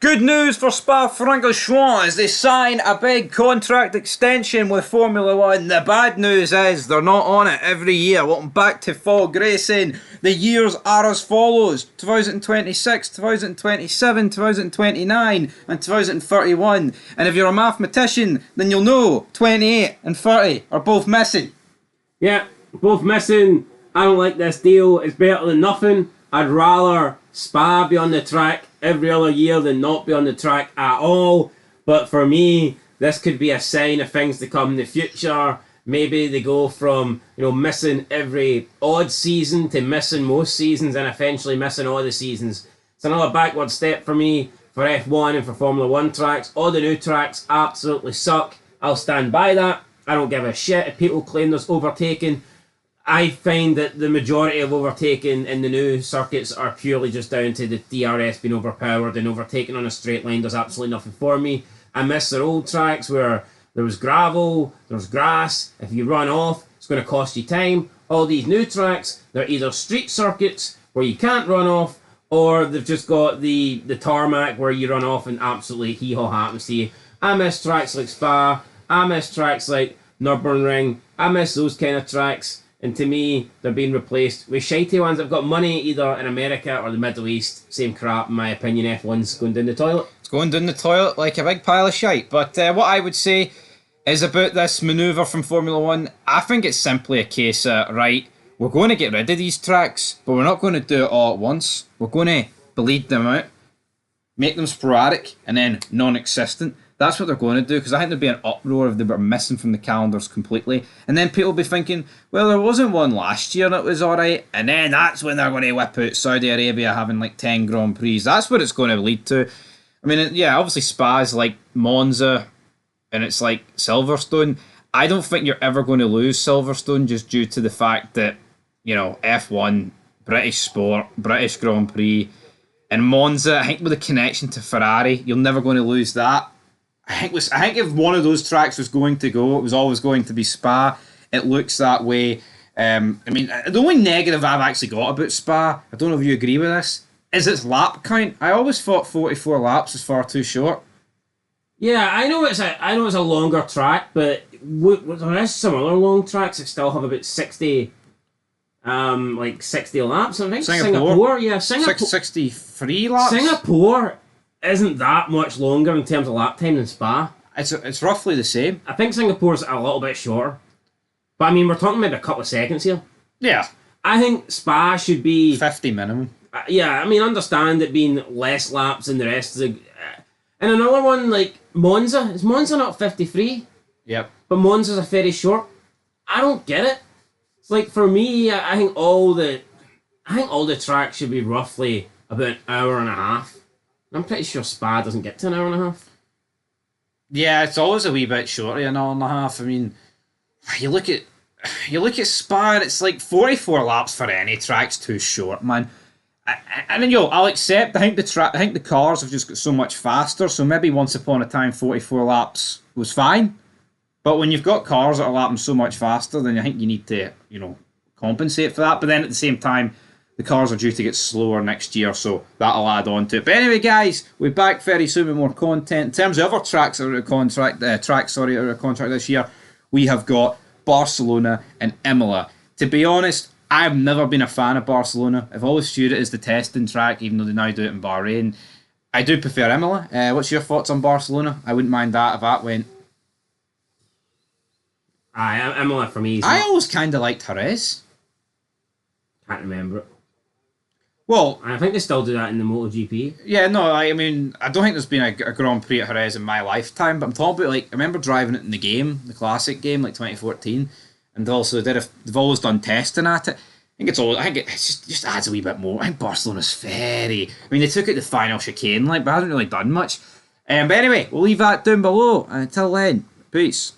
Good news for Spa-Francorchamps as they sign a big contract extension with Formula One. The bad news is they're not on it every year. Welcome back to Fog Racing. The years are as follows: 2026, 2027, 2029 and 2031. And if you're a mathematician, then you'll know 28 and 30 are both missing. Yeah, both missing. I don't like this deal. It's better than nothing. I'd rather Spa be on the track every other year than not be on the track at all. But for me, this could be a sign of things to come in the future. Maybe they go from, missing every odd season to missing most seasons and eventually missing all the seasons. It's another backward step for me for F1 and for Formula 1 tracks. All the new tracks absolutely suck. I'll stand by that. I don't give a shit if people claim there's overtaking. I find that the majority of overtaking in the new circuits are purely just down to the DRS being overpowered, and overtaking on a straight line does absolutely nothing for me. I miss their old tracks where there was gravel, there was grass. If you run off, it's going to cost you time. All these new tracks, they're either street circuits where you can't run off, or they've just got the tarmac where you run off and absolutely hee-haw happens to you. I miss tracks like Spa. I miss tracks like Nürburgring. I miss those kind of tracks. And to me, they're being replaced with shitey ones that have got money either in America or the Middle East. Same crap, in my opinion. F1's going down the toilet. It's going down the toilet like a big pile of shite. But what I would say is about this manoeuvre from Formula 1, I think it's simply a case of, right, we're going to get rid of these tracks, but we're not going to do it all at once. We're going to bleed them out, make them sporadic, and then non-existent. That's what they're going to do, because I think there'd be an uproar if they were missing from the calendars completely. And then people will be thinking, well, there wasn't one last year that was alright. And then that's when they're going to whip out Saudi Arabia having like 10 Grand Prix. That's what it's going to lead to. I mean, yeah, obviously Spa's like Monza and it's like Silverstone. I don't think you're ever going to lose Silverstone just due to the fact that, F1, British sport, British Grand Prix, and Monza, I think with the connection to Ferrari, you're never going to lose that. I think if one of those tracks was going to go, it was always going to be Spa. It looks that way. The only negative I've actually got about Spa, I don't know if you agree with this, is its lap count. I always thought 44 laps was far too short. Yeah, I know it's a longer track, but there is some other long tracks that still have about 60 laps. I think Singapore, yeah, 63 laps. Singapore isn't that much longer in terms of lap time than Spa. It's roughly the same. I think Singapore's a little bit shorter. But I mean, we're talking maybe a couple of seconds here. Yeah. I think Spa should be 50 minimum. Yeah, I mean, understand it being less laps than the rest of the... and another one, like Monza. Is Monza not 53? Yep. But Monza's a very short. I don't get it. It's like, for me, I think all the tracks should be roughly about an hour and a half. I'm pretty sure Spa doesn't get to an hour and a half. Yeah, it's always a wee bit shorter, an hour and a half. I mean, you look at Spa and it's like 44 laps for any track's too short, man. I'll accept. I think the cars have just got so much faster. So maybe once upon a time, 44 laps was fine. But when you've got cars that are lapping so much faster, then I think you need to, compensate for that. But then at the same time, the cars are due to get slower next year, so that'll add on to it. But anyway, guys, we're back very soon with more content. In terms of other tracks that are out of contract, out of contract this year, we have got Barcelona and Imola. To be honest, I've never been a fan of Barcelona. I've always viewed it as the testing track, even though they now do it in Bahrain. I do prefer Imola. What's your thoughts on Barcelona? I wouldn't mind that if that went. Imola for me. I always kind of liked Jerez. Can't remember it. Well, I think they still do that in the MotoGP. Yeah, no, I mean, I don't think there's been a Grand Prix at Jerez in my lifetime, but I'm talking about, I remember driving it in the game, the classic game, 2014, and also they've always done testing at it. I think it just adds a wee bit more. I think Barcelona's they took it to the final chicane, but hasn't really done much. But anyway, we'll leave that down below, and until then, peace.